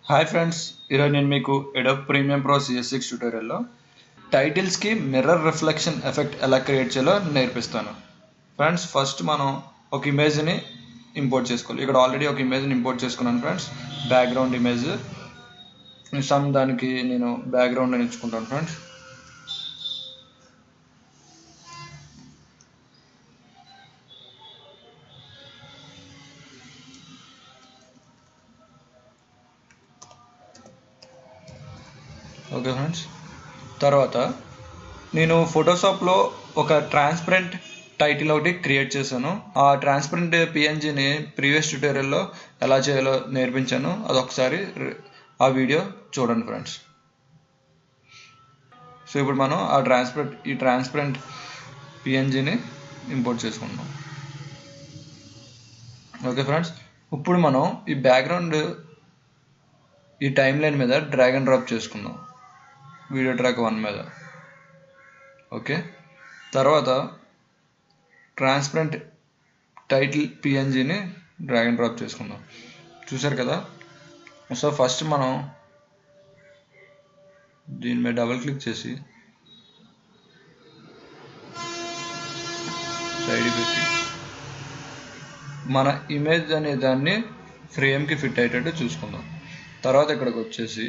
Hi friends, ఈరోజు నేను మీకు అడోబ్ ప్రీమియం ప్రో CS6 ట్యూటోరియల్లో టైటిల్స్కి మిర్రర్ రిఫ్లెక్షన్ ఎఫెక్ట్ ఎలా క్రియేట్ చేయాలో నేర్పిస్తాను. ఫ్రెండ్స్, ఫస్ట్ మనం ఒక ఇమేజ్ని ఇంపోర్ట్ చేసుకోవాలి. ఇక్కడ ఆల్రెడీ ఒక ఇమేజ్ని ఇంపోర్ట్ చేసుకున్నాను ఫ్రెండ్స్, బ్యాక్గ్రౌండ్ ఇమేజ్. దానికి నేను బ్యాక్గ్రౌండ్ ఎంచుకుంటాను ఫ్రెండ్స్. ఓకే ఫ్రెండ్స్, తర్వాత నేను ఫోటోషాప్లో ఒక ట్రాన్స్పరెంట్ టైటిల్ ఒకటి క్రియేట్ చేశాను. ఆ ట్రాన్స్పరెంట్ పిఎన్జిని ప్రీవియస్ ట్యూటోరియల్లో ఎలా చేయాలో నేర్పించాను. అదొకసారి ఆ వీడియో చూడండి ఫ్రెండ్స్. సో ఇప్పుడు మనం ఈ ట్రాన్స్పరెంట్ పిఎన్జిని ఇంపోర్ట్ చేసుకుందాం. ఓకే ఫ్రెండ్స్, ఇప్పుడు మనం ఈ బ్యాక్గ్రౌండ్ ఈ టైమ్ లైన్ మీద డ్రాగ్ అండ్ డ్రాప్ చేసుకుందాం, వీడియో ట్రాక్ 1 మీద. ఓకే, తర్వాత ట్రాన్స్పరెంట్ టైటిల్ పిఎన్జిని డ్రాగ్ అండ్ డ్రాప్ చేసుకుందాం. చూసారు కదా. సో ఫస్ట్ మనం దీని మీద డబుల్ క్లిక్ చేసి సైడ్ పెట్టి మన ఇమేజ్ అనే దాన్ని ఫ్రేమ్కి ఫిట్ అయ్యేటట్టు చూసుకుందాం. తర్వాత ఇక్కడికి వచ్చేసి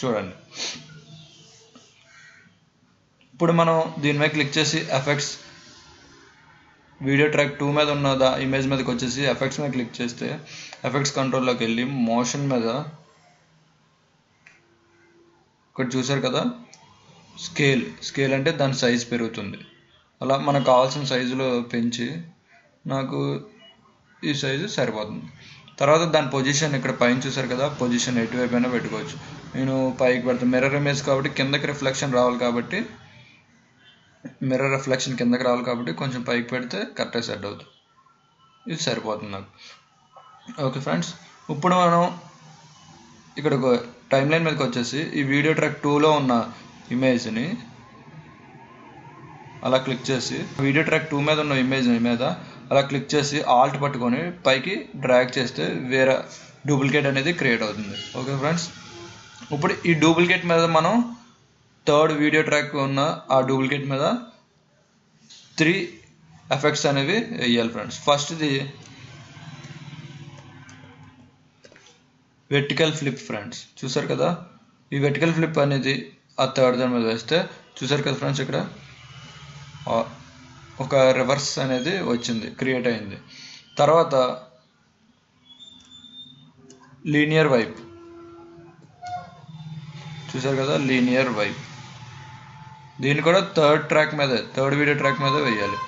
చూడండి, ఇప్పుడు మనం దీని మీద క్లిక్ చేసి ఎఫెక్ట్స్ వీడియో ట్రాక్ 2 మీద ఉన్న ఇమేజ్ మీదకి వచ్చేసి ఎఫెక్ట్స్ మీద క్లిక్ చేస్తే ఎఫెక్ట్స్ కంట్రోల్లోకి వెళ్ళి మోషన్ మీద ఇక్కడ చూసారు కదా, స్కేల్ అంటే దాని సైజ్ పెరుగుతుంది. అలా మనకు కావాల్సిన సైజులో పెంచి నాకు ఈ సైజు సరిపోతుంది. తర్వాత దాని పొజిషన్ ఇక్కడ పైన చూసారు కదా, పొజిషన్ ఎటువైపు అయినా పెట్టుకోవచ్చు. నేను పైకి పెడతాను, మిర్రర్ ఇమేజ్ కాబట్టి కిందకి రిఫ్లెక్షన్ రావాలి కాబట్టి కొంచెం పైకి పెడితే కరెక్ట్గా సెట్ అవుతుంది. ఇది సరిపోతుంది నాకు. ఓకే ఫ్రెండ్స్, ఇప్పుడు మనం ఇక్కడ టైమ్ లైన్ మీదకి వచ్చేసి ఈ వీడియో ట్రాక్ 2లో ఉన్న ఇమేజ్ని అలా క్లిక్ చేసి వీడియో ట్రాక్ 2 మీద ఉన్న ఇమేజ్ మీద అలా క్లిక్ చేసి ఆల్ట్ పట్టుకొని పైకి డ్రాగ్ చేస్తే వేరే డూప్లికేట్ అనేది క్రియేట్ అవుతుంది. ఓకే ఫ్రెండ్స్, ఇప్పుడు ఈ డూప్లికేట్ మీద మనం థర్డ్ వీడియో ట్రాక్ ఉన్న ఆ డూప్లికేట్ మీద 3 ఎఫెక్ట్స్ అనేవి వేయాలి ఫ్రెండ్స్. ఫస్ట్ది వెర్టికల్ ఫ్లిప్ ఫ్రెండ్స్. చూసారు కదా, ఈ వెర్టికల్ ఫ్లిప్ అనేది ఆ థర్డ్ దాని మీద వేస్తే చూసారు కదా ఫ్రెండ్స్, ఇక్కడ ఒక రివర్స్ అనేది వచ్చింది, క్రియేట్ అయింది. తర్వాత లీనియర్ వైప్, చూసారు కదా, లీనియర్ వైప్ దీన్ని కూడా థర్డ్ వీడియో ట్రాక్ మీద వేయాలి.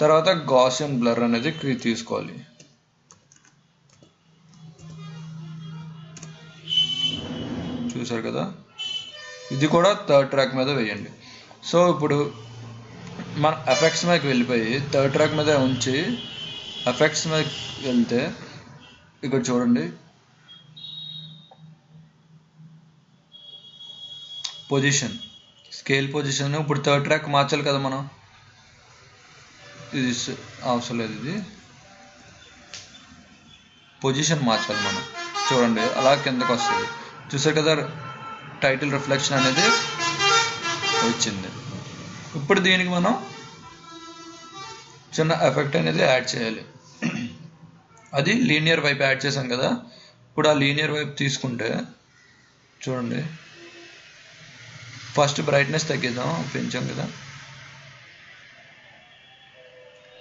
తర్వాత గాసియన్ బ్లర్ అనేది తీసుకోవాలి. చూసారు కదా, ఇది కూడా థర్డ్ ట్రాక్ మీద వేయండి. సో ఇప్పుడు మన ఎఫెక్ట్స్ మీదకి వెళ్ళిపోయి థర్డ్ ట్రాక్ మీద ఉంచి ఎఫెక్ట్స్ మీదకి వెళ్తే ఇక్కడ చూడండి, స్కేల్ పొజిషన్ ఇప్పుడు థర్డ్ ట్రాక్ మార్చాలి కదా మనం. ఇది అవసరం లేదు, ఇది పొజిషన్ మార్చాలి మనం. చూడండి, అలా కిందకు వస్తుంది. చూసారు కదా, టైటిల్ రిఫ్లెక్షన్ అనేది వచ్చింది. ఇప్పుడు దీనికి మనం చిన్న ఎఫెక్ట్ అనేది యాడ్ చేయాలి. అది లీనియర్ వైపు యాడ్ చేసాం కదా. ఇప్పుడు ఆ లీనియర్ వైపు తీసుకుంటే చూడండి, ఫస్ట్ బ్రైట్నెస్ తగ్గిద్దాం, పెంచాం కదా.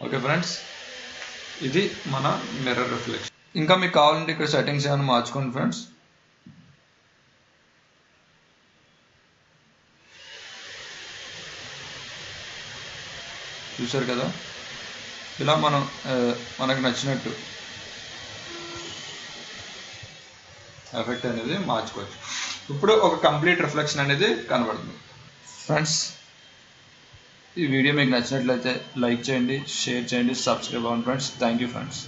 ఓకే ఫ్రెండ్స్, ఇది మన మిర్రర్ రిఫ్లెక్షన్. ఇంకా మీకు కావాలంటే ఇక్కడ సెట్టింగ్స్ ఏమైనా మార్చుకోండి ఫ్రెండ్స్. చూసారు కదా, ఇలా మనకు నచ్చినట్టు ఎఫెక్ట్ అనేది మార్చుకోవచ్చు. ఇప్పుడు ఒక కంప్లీట్ రిఫ్లెక్షన్ అనేది కనబడుతుంది. ఫ్రెండ్స్, ఈ వీడియో మీకు నచ్చినట్లయితే లైక్ చేయండి, షేర్ చేయండి, సబ్స్క్రైబ్ అవ్వండి ఫ్రెండ్స్. Thank you friends.